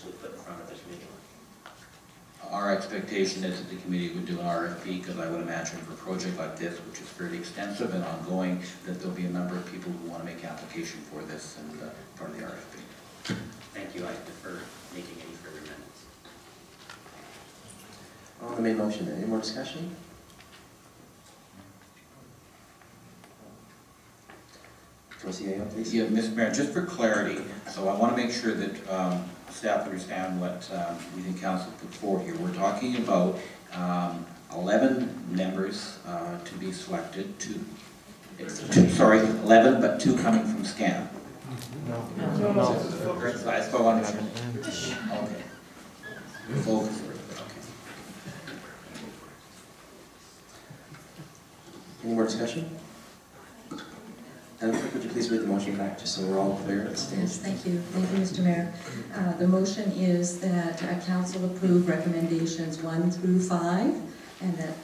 actually put in front of the committee? Our expectation is that the committee would do an RFP, because I would imagine for a project like this, which is fairly extensive and ongoing, that there'll be a number of people who want to make application for this and part of the RFP. Thank you. I defer making any further amendments. On the main motion, any more discussion? Trustee Ayo, please. Yeah, Mr. Mayor, just for clarity, so I want to make sure that staff understand what we think council put forward here. We're talking about 11 members to be selected, 11, but 2 coming from SCAN. No. That's what I want to check. Okay. Focus. Okay. Any more discussion? Madam Clerk, would you please read the motion back, just so we're all clear at the stage? Yes, thank you. Thank you, Mr. Mayor. The motion is that council approve recommendations 1 through 5, and that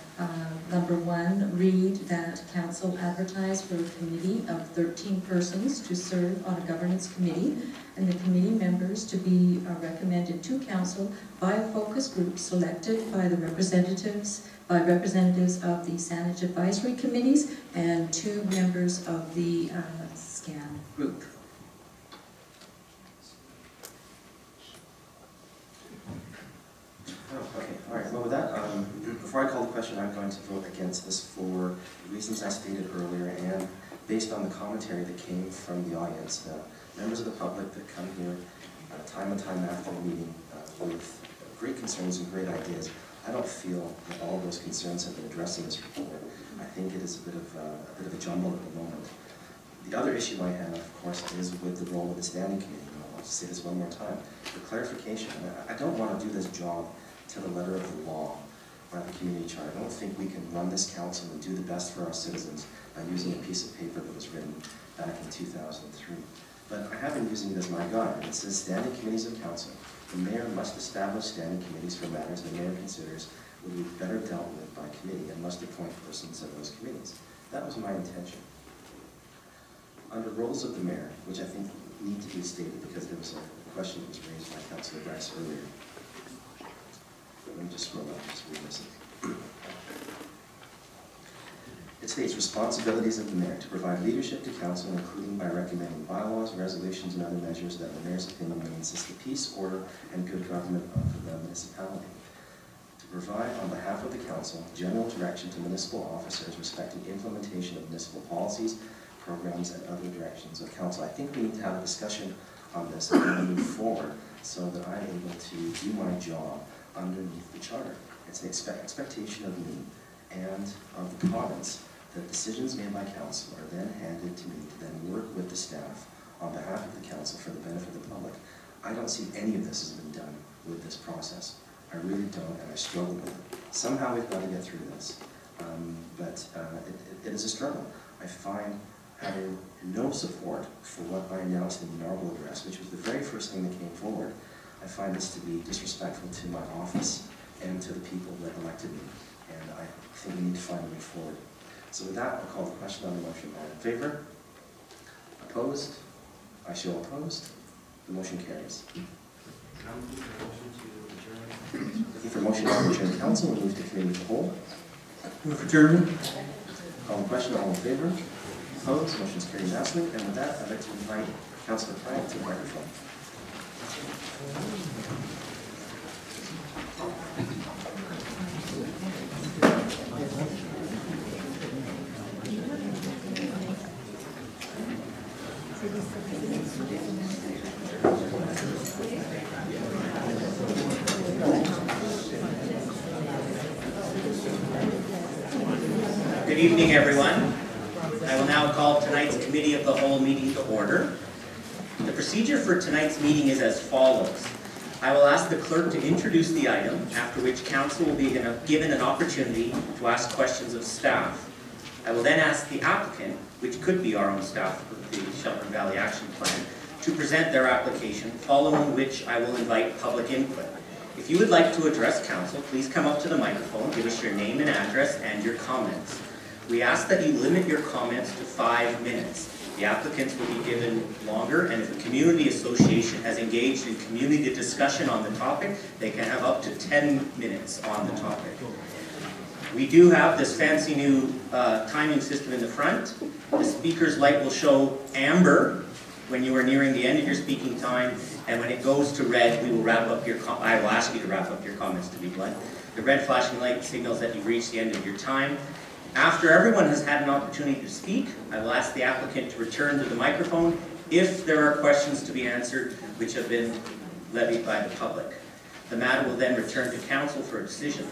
number 1 read that council advertise for a committee of 13 persons to serve on a governance committee, and the committee members to be recommended to council by a focus group selected by the representatives of the Saanich advisory committees and 2 members of the SCAN group. Okay, all right. Well, with that, before I call the question, I'm going to vote against this for the reasons I stated earlier, and based on the commentary that came from the audience, members of the public that come here time and time after the meeting with great concerns and great ideas. I don't feel that all those concerns have been addressed in this report. I think it is a bit of a jumble at the moment. The other issue I have, of course, is with the role of the standing committee. I want to say this one more time. For clarification, I don't want to do this job to the letter of the law by the community charter. I don't think we can run this council and do the best for our citizens by using a piece of paper that was written back in 2003. But I have been using it as my guide. It says standing committees of council. The mayor must establish standing committees for matters the mayor considers would be better dealt with by committee and must appoint persons of those committees. That was my intention. Under roles of the mayor, which I think need to be stated because there was a question that was raised by Councilor Bryce earlier. Let me just scroll up, just read this. It states responsibilities of the mayor to provide leadership to council, including by recommending bylaws, resolutions, and other measures that the mayor's opinion may insist the peace, order, and good government of the municipality. To provide on behalf of the council general direction to municipal officers respecting implementation of municipal policies, programs, and other directions of council. I think we need to have a discussion on this and move forward so that I'm able to do my job underneath the charter. It's an expectation of me and of the province that decisions made by council are then handed to me to then work with the staff on behalf of the council for the benefit of the public. I don't see any of this has been done with this process. I really don't, and I struggle with it. Somehow we've got to get through this, but it is a struggle. I find having no support for what I announced in the inaugural address, which was the very first thing that came forward, I find this to be disrespectful to my office and to the people that elected me, and I think we need to find a way forward. So with that, I'll call the question on the motion. All in favor? Opposed? I show opposed. The motion carries. Looking for a motion to adjourn council and move to committee of the whole. Move for adjournment. Call the question. All in favor? Opposed? Motion is carried unanimously. And with that, I'd like to invite Councillor Bryant to the microphone. Good evening, everyone. I will now call tonight's Committee of the Whole meeting to order. The procedure for tonight's meeting is as follows. I will ask the clerk to introduce the item, after which council will be given an opportunity to ask questions of staff. I will then ask the applicant, which could be our own staff with the Shelburne Valley Action Plan, to present their application, following which I will invite public input. If you would like to address council, please come up to the microphone, give us your name and address and your comments. We ask that you limit your comments to 5 minutes. The applicants will be given longer, and if a community association has engaged in community discussion on the topic, they can have up to 10 minutes on the topic. We do have this fancy new timing system in the front. The speaker's light will show amber when you are nearing the end of your speaking time, and when it goes to red, we will wrap up your I will ask you to wrap up your comments, to be blunt. The red flashing light signals that you've reached the end of your time. After everyone has had an opportunity to speak, I will ask the applicant to return to the microphone if there are questions to be answered which have been levied by the public. The matter will then return to council for a decision.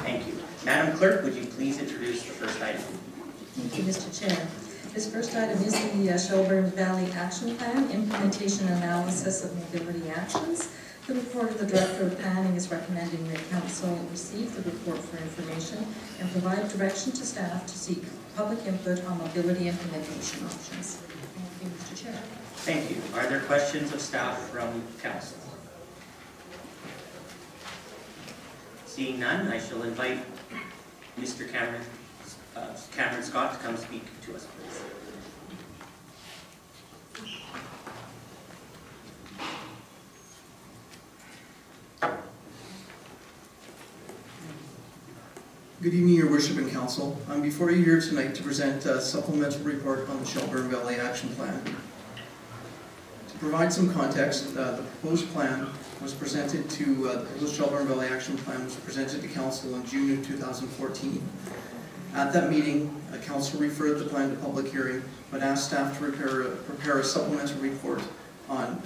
Thank you. Madam Clerk, would you please introduce the first item? Thank you, Mr. Chair. This first item is the Shelburne Valley Action Plan, Implementation Analysis of Mobility Actions. The report of the Director of Planning is recommending that Council receive the report for information and provide direction to staff to seek public input on mobility implementation options. Thank you, Mr. Chair. Thank you. Are there questions of staff from Council? Seeing none, I shall invite Mr. Cameron Scott to come speak to us, please. Good evening, Your Worship and Council. I'm before you here tonight to present a supplemental report on the Shelburne Valley Action Plan. To provide some context, the proposed plan was presented to, the proposed Shelburne Valley Action Plan was presented to Council in June of 2014. At that meeting, Council referred the plan to public hearing, but asked staff to prepare a supplemental report on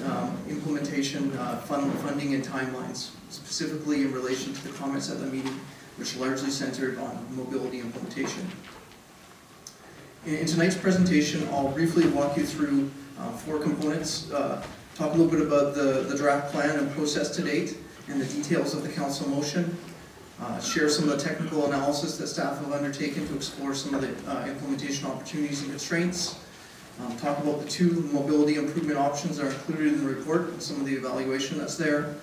implementation, funding and timelines, specifically in relation to the comments at the meeting, which largely centered on mobility implementation. In tonight's presentation, I'll briefly walk you through 4 components, talk a little bit about the draft plan and process to date, and the details of the council motion, share some of the technical analysis that staff have undertaken to explore some of the implementation opportunities and constraints, talk about the 2 mobility improvement options that are included in the report and some of the evaluation that's there,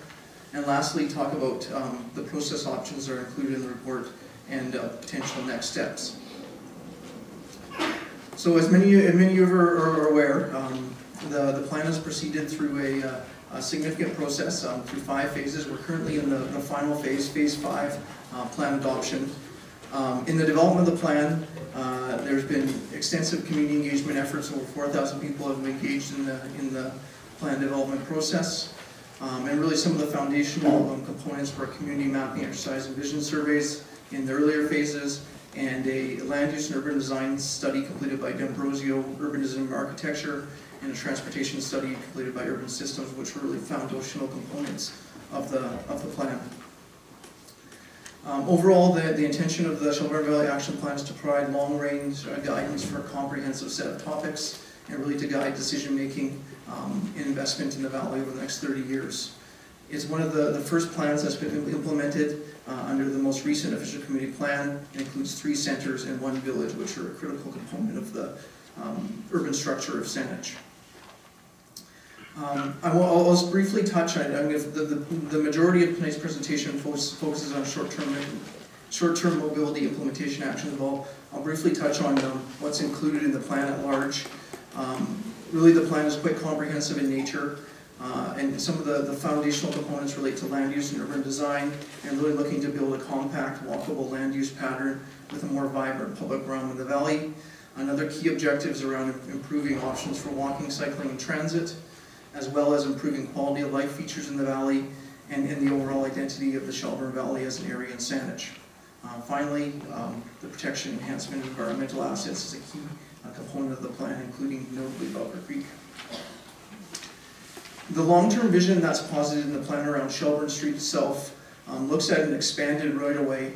and lastly, talk about the process options that are included in the report and potential next steps. So as many of you are aware, the plan has proceeded through a significant process through 5 phases. We're currently in the final phase, phase 5, plan adoption. In the development of the plan, there's been extensive community engagement efforts. Over 4,000 people have been engaged in the plan development process. And really some of the foundational components for a community mapping exercise and vision surveys in the earlier phases, and a land use and urban design study completed by D'Ambrosio Urbanism and Architecture, and a transportation study completed by Urban Systems, which were really foundational components of the plan. Overall, the intention of the Shelburne Valley Action Plan is to provide long-range guidance for a comprehensive set of topics, and really to guide decision-making in investment in the valley over the next 30 years. It's one of the first plans that's been implemented under the most recent official community plan. It includes 3 centers and 1 village, which are a critical component of the urban structure of Saanich. I'll just briefly touch on the majority of tonight's presentation focuses on short-term mobility implementation actions. I'll briefly touch on what's included in the plan at large. Really, the plan is quite comprehensive in nature, and some of the foundational components relate to land use and urban design, and really looking to build a compact, walkable land use pattern with a more vibrant public realm in the valley. Another key objective is around improving options for walking, cycling, and transit, as well as improving quality of life features in the valley and in the overall identity of the Shelburne Valley as an area in Saanich. Finally, the protection, enhancement of environmental assets is a key component of the plan, including notably Belker Creek. The long-term vision that's posited in the plan around Shelburne Street itself looks at an expanded right-of-way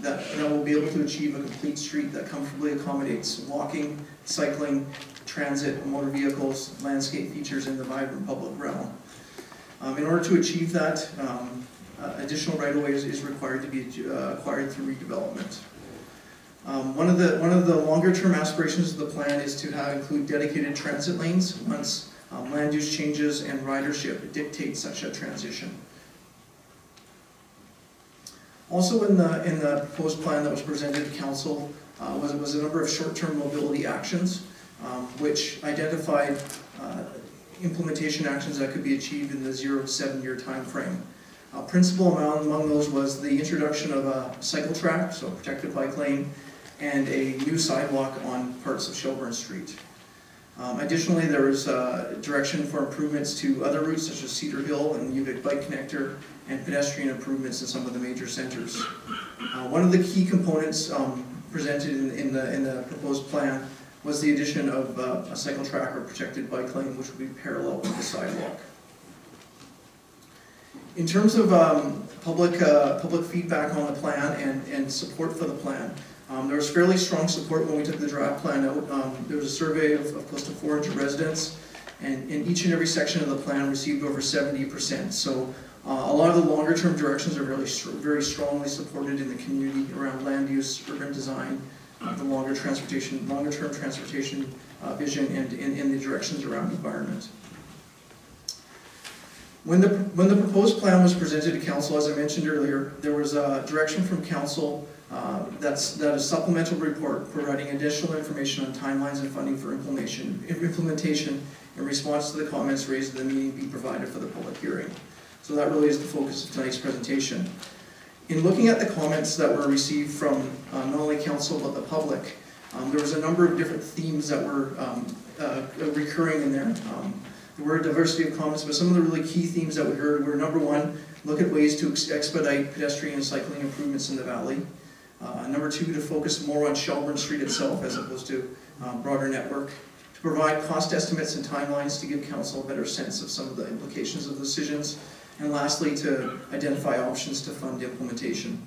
that will be able to achieve a complete street that comfortably accommodates walking, cycling, transit, motor vehicles, landscape features in the vibrant public realm. In order to achieve that, additional right-of-way is required to be acquired through redevelopment. One of the longer-term aspirations of the plan is to include dedicated transit lanes once land use changes and ridership dictate such a transition. Also in the proposed plan that was presented to Council was a number of short-term mobility actions. which identified implementation actions that could be achieved in the 0 to 7 year time frame. Principal among those was the introduction of a cycle track, so a protected bike lane, and a new sidewalk on parts of Shelburne Street. Additionally, there was direction for improvements to other routes such as Cedar Hill and Uvic Bike Connector, and pedestrian improvements in some of the major centers. One of the key components presented in the proposed plan was the addition of a cycle track or protected bike lane, which would be parallel with the sidewalk. In terms of public feedback on the plan and support for the plan, there was fairly strong support when we took the draft plan out. There was a survey of close to 400 residents, and in each and every section of the plan received over 70%. So a lot of the longer term directions are very strongly supported in the community around land use, urban design, the longer term transportation vision, and in the directions around environment. When the proposed plan was presented to council, as I mentioned earlier, there was a direction from council that a supplemental report providing additional information on timelines and funding for implementation in response to the comments raised in the meeting be provided for the public hearing. So that really is the focus of tonight's presentation. In looking at the comments that were received from not only council but the public, there was a number of different themes that were recurring in there. There were a diversity of comments, but some of the really key themes that we heard were, number one, look at ways to expedite pedestrian and cycling improvements in the valley. Number two, to focus more on Shelburne Street itself as opposed to broader network. To provide cost estimates and timelines to give council a better sense of some of the implications of decisions. And lastly, to identify options to fund implementation.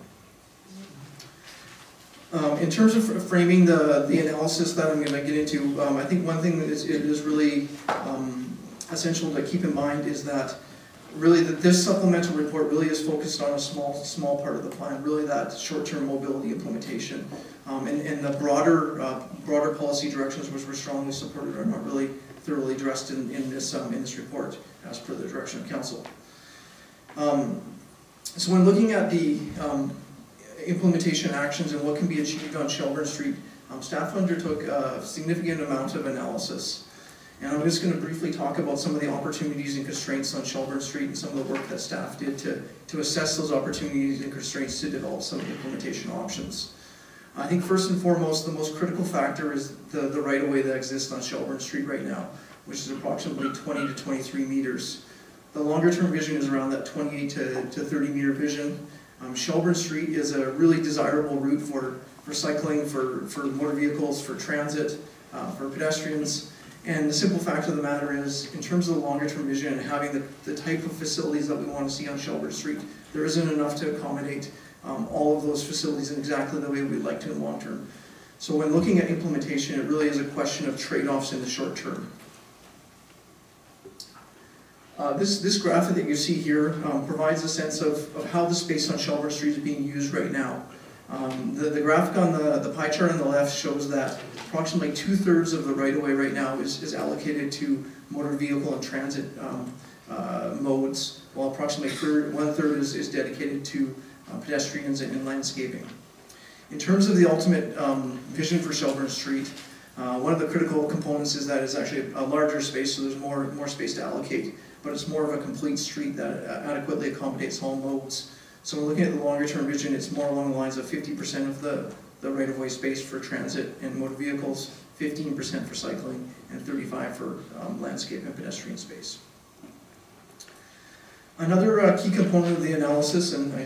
In terms of framing the analysis that I'm going to get into, I think one thing that is really essential to keep in mind is that really this supplemental report really is focused on a small part of the plan, really that short-term mobility implementation. And the broader policy directions which were strongly supported are not really thoroughly addressed in this report as per the direction of council. So when looking at the implementation actions and what can be achieved on Shelburne Street, staff undertook a significant amount of analysis. And I'm just going to briefly talk about some of the opportunities and constraints on Shelburne Street and some of the work that staff did to assess those opportunities and constraints to develop some implementation options. I think first and foremost, the most critical factor is the right-of-way that exists on Shelburne Street right now, which is approximately 20 to 23 meters. The longer-term vision is around that 28 to 30 meter vision. Shelburne Street is a really desirable route for cycling, for motor vehicles, for transit, for pedestrians. And the simple fact of the matter is, in terms of the longer-term vision and having the type of facilities that we want to see on Shelburne Street, there isn't enough to accommodate all of those facilities in exactly the way we'd like to in the long term. So when looking at implementation, it really is a question of trade-offs in the short term. This graphic that you see here provides a sense of how the space on Shelburne Street is being used right now. The graphic on the pie chart on the left shows that approximately 2/3 of the right-of-way right now is allocated to motor vehicle and transit modes, while approximately 1/3 is dedicated to pedestrians and landscaping. In terms of the ultimate vision for Shelburne Street, one of the critical components is that it's actually a larger space, so there's more space to allocate, but it's more of a complete street that adequately accommodates all modes. So when looking at the longer term vision, it's more along the lines of 50% of the right-of-way space for transit and motor vehicles, 15% for cycling, and 35% for landscape and pedestrian space. Another key component of the analysis, and I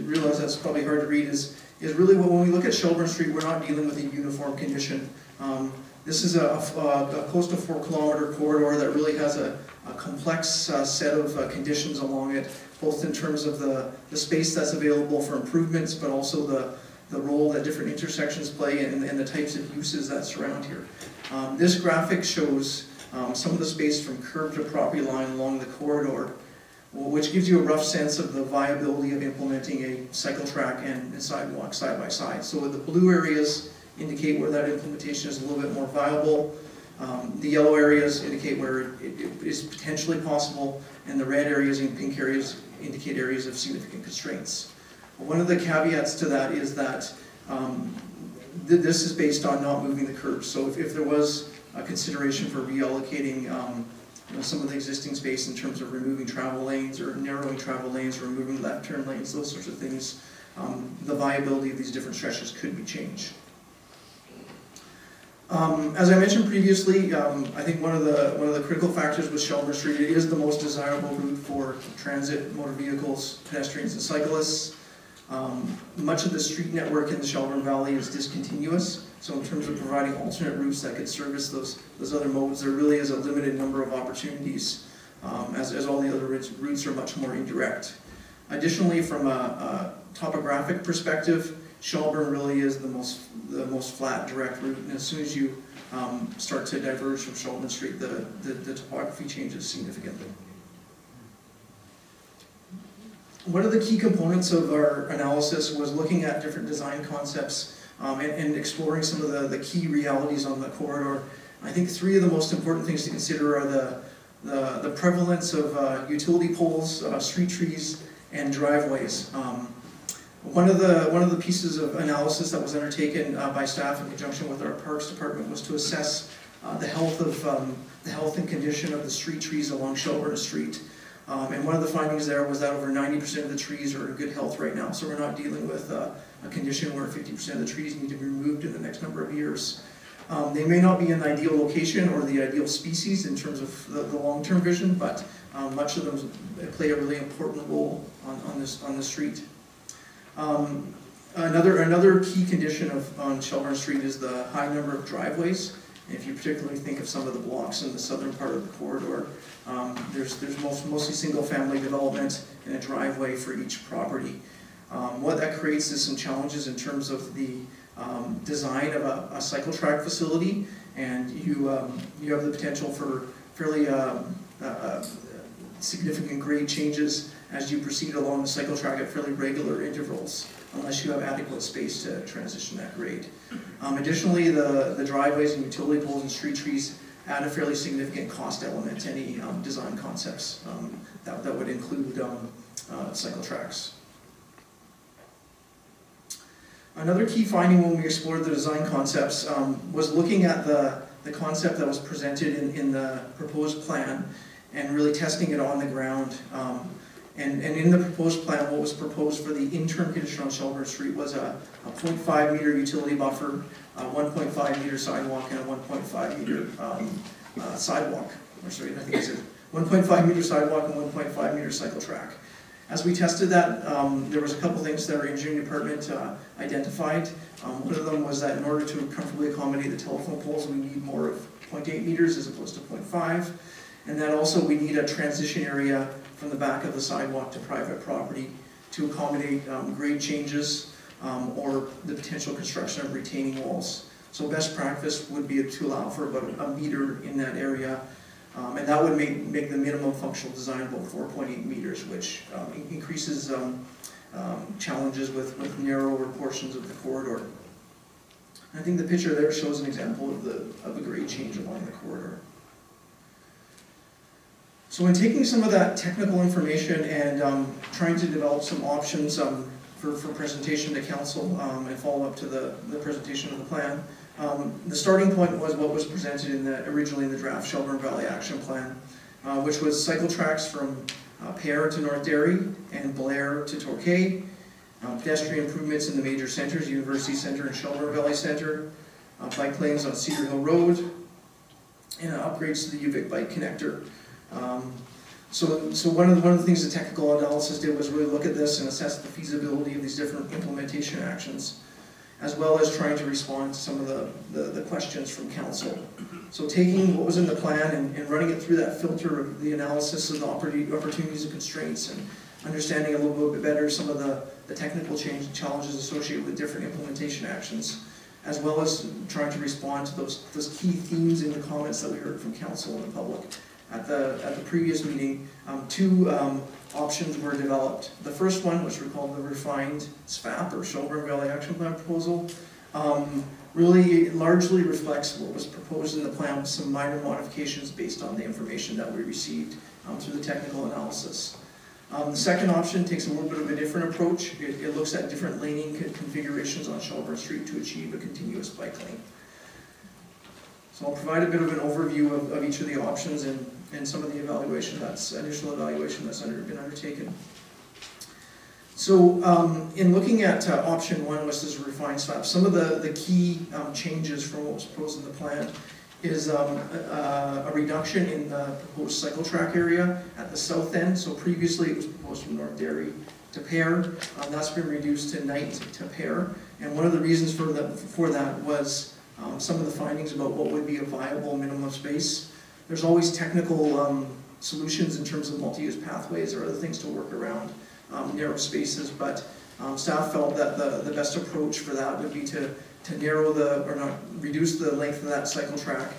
realize that's probably hard to read, is really when we look at Shelburne Street, we're not dealing with a uniform condition. This is a close to 4 kilometer corridor that really has a complex set of conditions along it, both in terms of the space that's available for improvements, but also the role that different intersections play and the types of uses that surround here. This graphic shows some of the space from curb to property line along the corridor, which gives you a rough sense of the viability of implementing a cycle track and sidewalk side by side. So the blue areas indicate where that implementation is a little bit more viable. The yellow areas indicate where it is potentially possible, and the red areas and pink areas indicate areas of significant constraints. One of the caveats to that is that this is based on not moving the curbs. So if there was consideration for reallocating some of the existing space in terms of removing travel lanes or narrowing travel lanes or removing left turn lanes, those sorts of things. The viability of these different stretches could be changed. As I mentioned previously, I think one of the critical factors with Shelburne Street, it is the most desirable route for transit, motor vehicles, pedestrians, and cyclists. Much of the street network in the Shelburne Valley is discontinuous, so in terms of providing alternate routes that could service those other modes, there really is a limited number of opportunities, as all the other routes are much more indirect. Additionally, from a topographic perspective, Shelburne really is the most flat, direct route, and as soon as you start to diverge from Shelburne Street, the topography changes significantly. One of the key components of our analysis was looking at different design concepts and exploring some of the key realities on the corridor. I think three of the most important things to consider are the prevalence of utility poles, street trees, and driveways. One of the pieces of analysis that was undertaken by staff in conjunction with our Parks Department was to assess the health and condition of the street trees along Shelburne Street. And one of the findings there was that over 90% of the trees are in good health right now, so we're not dealing with a condition where 50% of the trees need to be removed in the next number of years. They may not be an ideal location or the ideal species in terms of the long-term vision, but much of them play a really important role on the street. Another key condition on Shelburne Street is the high number of driveways. If you particularly think of some of the blocks in the southern part of the corridor, there's mostly single-family development and a driveway for each property. What that creates is some challenges in terms of the design of a cycle track facility, and you have the potential for fairly significant grade changes as you proceed along the cycle track at fairly regular intervals, unless you have adequate space to transition that grade. Additionally, the driveways and utility poles and street trees add a fairly significant cost element to any design concepts that would include cycle tracks. Another key finding when we explored the design concepts was looking at the concept that was presented in the proposed plan and really testing it on the ground. And in the proposed plan, what was proposed for the interim condition on Shelburne Street was a 0.5 meter utility buffer, a 1.5 meter sidewalk, and a 1.5 meter sidewalk. Or sorry, I think it's a 1.5 meter sidewalk and 1.5 meter cycle track. As we tested that, there was a couple things that our engineering department identified. One of them was that in order to comfortably accommodate the telephone poles, we need more of 0.8 meters as opposed to 0.5. And that also we need a transition area from the back of the sidewalk to private property to accommodate grade changes or the potential construction of retaining walls. So best practice would be to allow for about a meter in that area, and that would make the minimum functional design about 4.8 meters, which increases challenges with narrower portions of the corridor. I think the picture there shows an example of the grade change along the corridor. So in taking some of that technical information and trying to develop some options for presentation to council and follow up to the presentation of the plan, the starting point was what was presented originally in the draft Shelburne Valley Action Plan, which was cycle tracks from Pear to North Derry and Blair to Torquay, pedestrian improvements in the major centres, University Centre and Shelburne Valley Centre, bike lanes on Cedar Hill Road, and upgrades to the UVic bike connector. So one of the things the technical analysis did was really look at this and assess the feasibility of these different implementation actions, as well as trying to respond to some of the questions from council. So taking what was in the plan and running it through that filter of the analysis of the opportunities and constraints, and understanding a little bit better some of the technical challenges associated with different implementation actions, as well as trying to respond to those key themes in the comments that we heard from council and the public. At the previous meeting, two options were developed. The first one, which we called the refined SVAP, or Shelburne Valley Action Plan proposal, really largely reflects what was proposed in the plan with some minor modifications based on the information that we received through the technical analysis. The second option takes a little bit of a different approach. It looks at different laning configurations on Shelburne Street to achieve a continuous bike lane. So I'll provide a bit of an overview of each of the options and some of the initial evaluation that's been undertaken. So in looking at option 1, which is a refined slab, some of the key changes from what was proposed in the plan is a reduction in the proposed cycle track area at the south end. So previously it was proposed from North Derry to Pear. That's been reduced to Knight to Pear. And one of the reasons for that was some of the findings about what would be a viable minimum space. There's always technical solutions in terms of multi-use pathways or other things to work around narrow spaces, but staff felt that the best approach for that would be to narrow reduce the length of that cycle track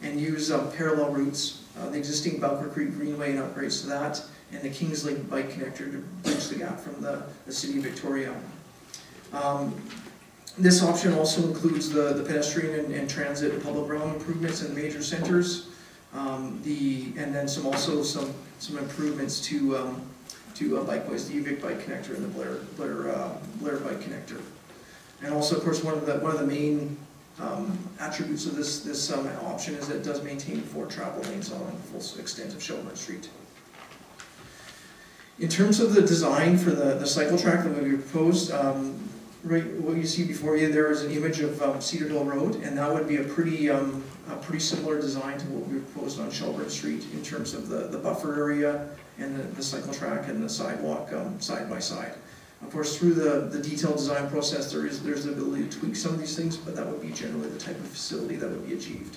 and use parallel routes, the existing Belker Creek Greenway and upgrades to that, and the Kingsley Bike Connector to bridge the gap from the City of Victoria. This option also includes the pedestrian and transit and public realm improvements in major centres, and then some improvements to bikeways, the UVic Bike Connector and the Blair Bike Connector. And also, of course, one of the main attributes of this option is that it does maintain 4 travel lanes on the full extent of Shelburne Street. In terms of the design for the cycle track that we proposed, right, what you see before you there is an image of Cedar Hill Road, and that would be a pretty similar design to what we proposed on Shelburne Street in terms of the buffer area and the cycle track and the sidewalk side by side. Of course, through the detailed design process, there's the ability to tweak some of these things, but that would be generally the type of facility that would be achieved.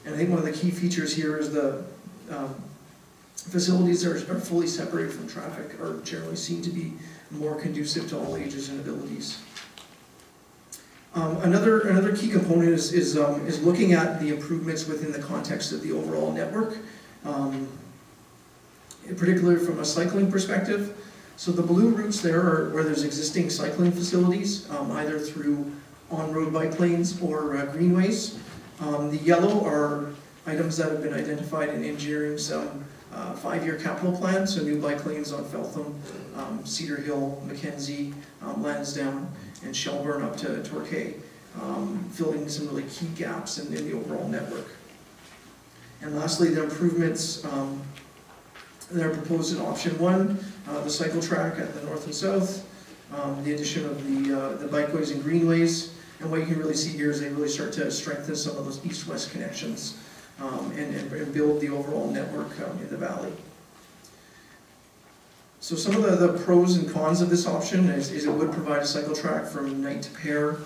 And I think one of the key features here is the facilities are fully separated from traffic, are generally seen to be more conducive to all ages and abilities. Another key component is looking at the improvements within the context of the overall network, particularly from a cycling perspective. So the blue routes there are where there's existing cycling facilities, either through on-road bike lanes or greenways. The yellow are items that have been identified in engineering's 5-year capital plan, so new bike lanes on Feltham, Cedar Hill, Mackenzie, Lansdowne, and Shelburne up to Torquay, filling some really key gaps in the overall network. And lastly, the improvements that are proposed in option 1, the cycle track at the north and south, the addition of the bikeways and greenways, and what you can really see here is they really start to strengthen some of those east-west connections and build the overall network in the valley. So some of the pros and cons of this option is it would provide a cycle track from Knight to Pear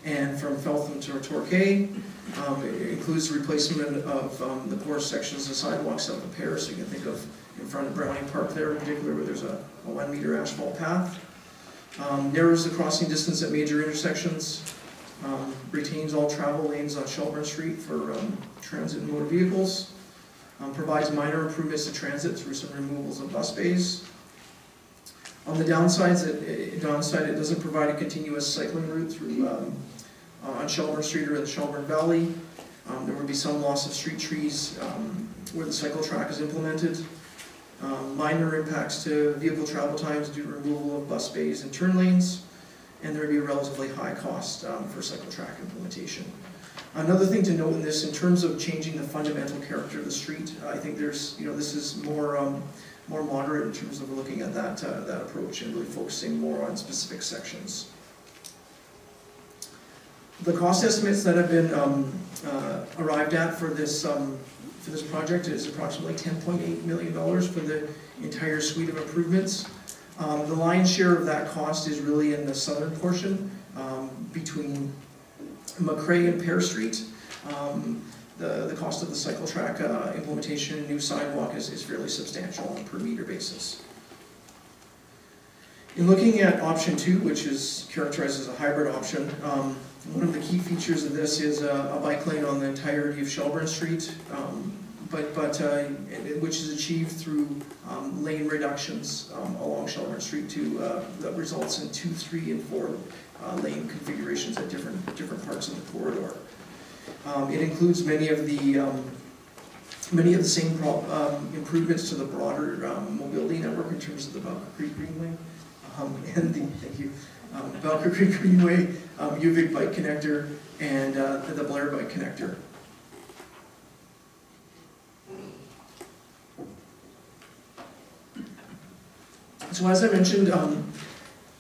and from Feltham to Torquay. It includes the replacement of the poor sections of sidewalks south of Pear, so you can think of in front of Browning Park there in particular, where there's a 1-meter asphalt path. Narrows the crossing distance at major intersections. Retains all travel lanes on Shelburne Street for transit and motor vehicles. Provides minor improvements to transit through some removals of bus bays. On the downside, it doesn't provide a continuous cycling route through on Shelburne Street or the Shelburne Valley. There would be some loss of street trees where the cycle track is implemented. Minor impacts to vehicle travel times due to removal of bus bays and turn lanes, and there would be a relatively high cost for cycle track implementation. Another thing to note in this, in terms of changing the fundamental character of the street, I think there's, this is more moderate in terms of looking at that approach and really focusing more on specific sections. The cost estimates that have been arrived at for this project is approximately $10.8 million for the entire suite of improvements. The lion's share of that cost is really in the southern portion between McCrae and Pear Street. The cost of the cycle track implementation and new sidewalk is fairly substantial on a per meter basis. In looking at option 2, which is characterized as a hybrid option, one of the key features of this is a bike lane on the entirety of Shelburne Street, which is achieved through lane reductions along Shelburne Street that results in 2, 3, and 4 lane configurations at different parts of the corridor. It includes many of the same improvements to the broader mobility network in terms of the Belker Creek Greenway and Belker Creek Greenway, UVic Bike Connector, and the Blair Bike Connector. So as I mentioned,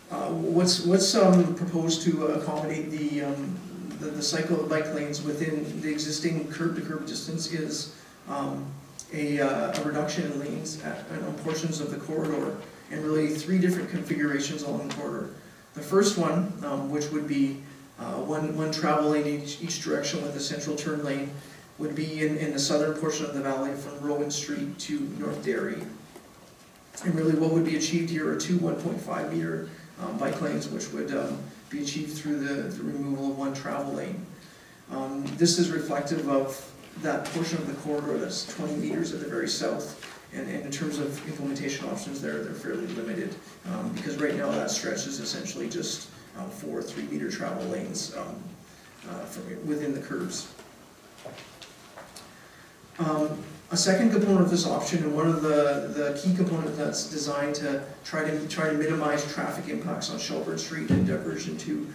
what's proposed to accommodate the cycle and bike lanes within the existing curb-to-curb distance is a reduction in lanes on portions of the corridor, and really 3 different configurations along the corridor. The first one, which would be one travel lane each direction with a central turn lane, would be in the southern portion of the valley from Rowan Street to North Derry. And really what would be achieved here are 2 1.5 meter bike lanes, which would be achieved through the removal of 1 travel lane. This is reflective of that portion of the corridor that's 20 meters at the very south, and in terms of implementation options they're fairly limited, because right now that stretch is essentially just 4 3-meter travel lanes within the curbs. A second component of this option, and one of the key components that's designed to try to minimize traffic impacts on Shelburne Street and diversion to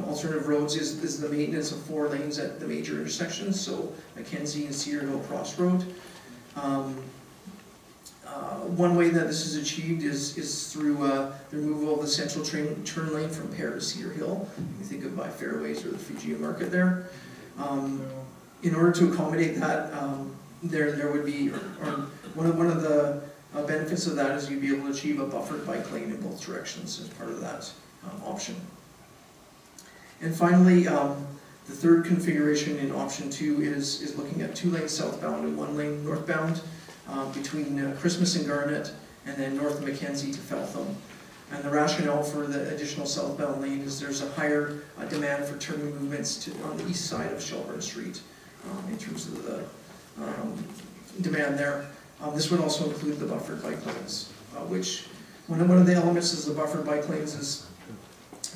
alternative roads, is the maintenance of 4 lanes at the major intersections, so Mackenzie and Cedar Hill Crossroad. One way that this is achieved is through the removal of the central turn lane from Pear to Cedar Hill. You think of by Fairways or the Fijian Market there. In order to accommodate that, there would be, or one of the benefits of that is you'd be able to achieve a buffered bike lane in both directions as part of that option. And finally, the third configuration in option 2 is looking at 2 lanes southbound and 1 lane northbound between Christmas and Garnet, and then north of Mackenzie to Feltham. And the rationale for the additional southbound lane is there's a higher demand for turning movements on the east side of Shelburne Street in terms of the demand there. This would also include the buffered bike lanes, which one of the elements is the buffered bike lanes is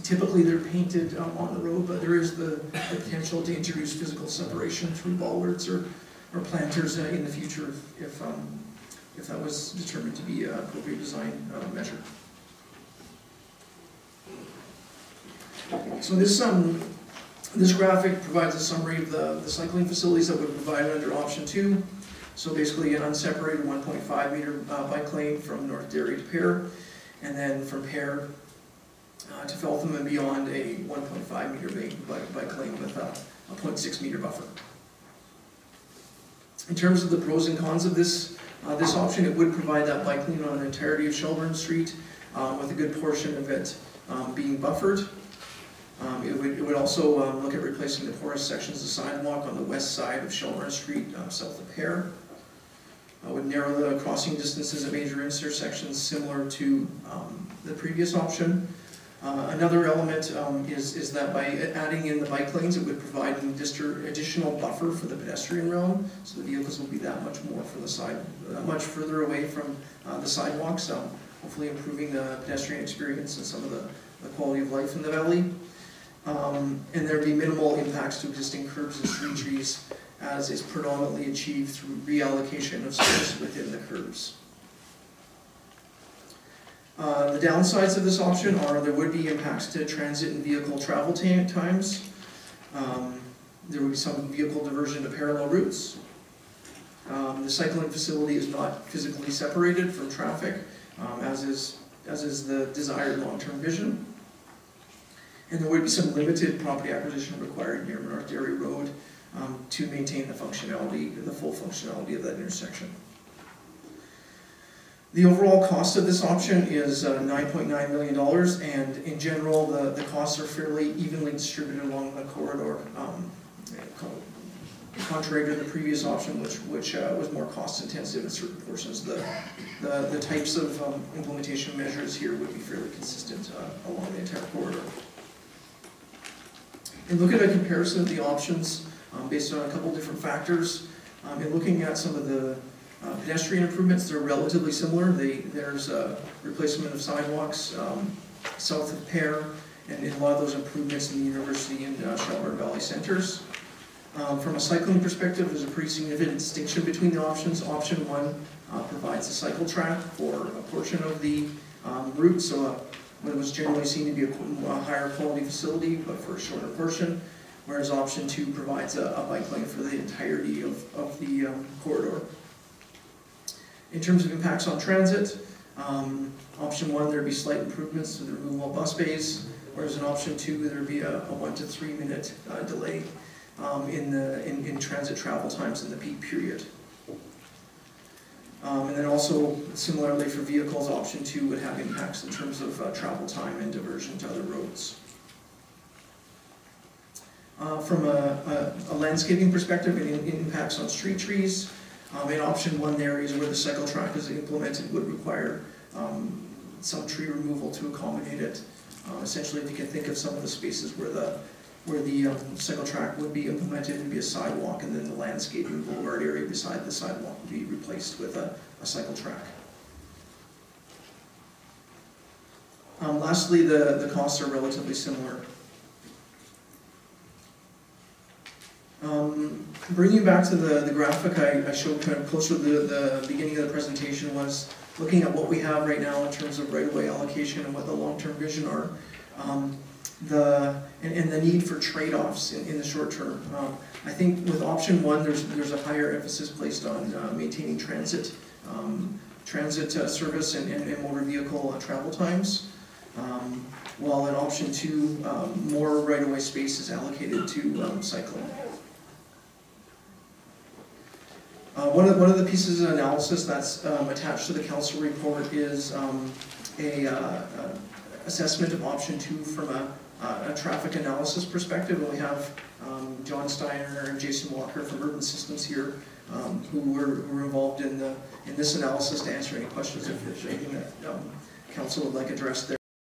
typically they're painted on the road, but there is the potential to introduce physical separation through bollards or planters in the future if that was determined to be an appropriate design measure. So this graphic provides a summary of the cycling facilities that would be provided under option 2. So basically an unseparated 1.5 meter bike lane from North Derry to Pear, and then from Pear to Feltham and beyond a 1.5 meter bike lane with a 0.6 meter buffer. In terms of the pros and cons of this option, it would provide that bike lane on the entirety of Shelburne Street, with a good portion of it being buffered. It would also look at replacing the porous sections of sidewalk on the west side of Shelburne Street, south of Pear. Would narrow the crossing distances at major intersections similar to the previous option. Another element is that by adding in the bike lanes, it would provide an additional buffer for the pedestrian realm, so the vehicles will be that much more from the side, much further away from the sidewalks, hopefully improving the pedestrian experience and some of the quality of life in the valley. And there would be minimal impacts to existing curbs and street trees, as is predominantly achieved through reallocation of space within the curbs. The downsides of this option are there would be impacts to transit and vehicle travel times. There would be some vehicle diversion to parallel routes. The cycling facility is not physically separated from traffic, as is the desired long-term vision. And there would be some limited property acquisition required near North Derry Road to maintain the full functionality of that intersection. The overall cost of this option is $9.9 million, and in general, the costs are fairly evenly distributed along the corridor, contrary to the previous option, which was more cost-intensive in certain portions. The types of implementation measures here would be fairly consistent along the entire corridor. And look at a comparison of the options based on a couple different factors. In looking at some of the pedestrian improvements, they're relatively similar. There's a replacement of sidewalks south of Pear, and a lot of those improvements in the University and Shelburne Valley centers. From a cycling perspective, there's a pretty significant distinction between the options. Option 1 provides a cycle track for a portion of the route, so what was generally seen to be a higher quality facility, but for a shorter portion, whereas option 2 provides a bike lane for the entirety of the corridor. In terms of impacts on transit, Option 1, there'd be slight improvements to the removal of bus bays, whereas in option 2, there'd be a 1 to 3 minute delay in transit travel times in the peak period. And then also, similarly for vehicles, option 2 would have impacts in terms of travel time and diversion to other roads. From a landscaping perspective, it impacts on street trees. In option 1, the areas where the cycle track is implemented would require some tree removal to accommodate it. Essentially, if you can think of some of the spaces where the cycle track would be implemented, it would be a sidewalk, and then the landscaping boulevard area beside the sidewalk would be replaced with a cycle track. Lastly, the costs are relatively similar. Bringing you back to the graphic I showed kind of closer to the beginning of the presentation, was looking at what we have right now in terms of right-of-way allocation and what the long-term vision are. And the need for trade-offs in the short term. I think with option 1, there's a higher emphasis placed on maintaining transit service and motor vehicle travel times, while in option 2, more right-of-way space is allocated to cycling. One of the pieces of analysis that's attached to the council report is a assessment of option 2 from a traffic analysis perspective, and we have John Steiner and Jason Walker from Urban Systems here, who were involved in this analysis to answer any questions if there's anything that council would like addressed there.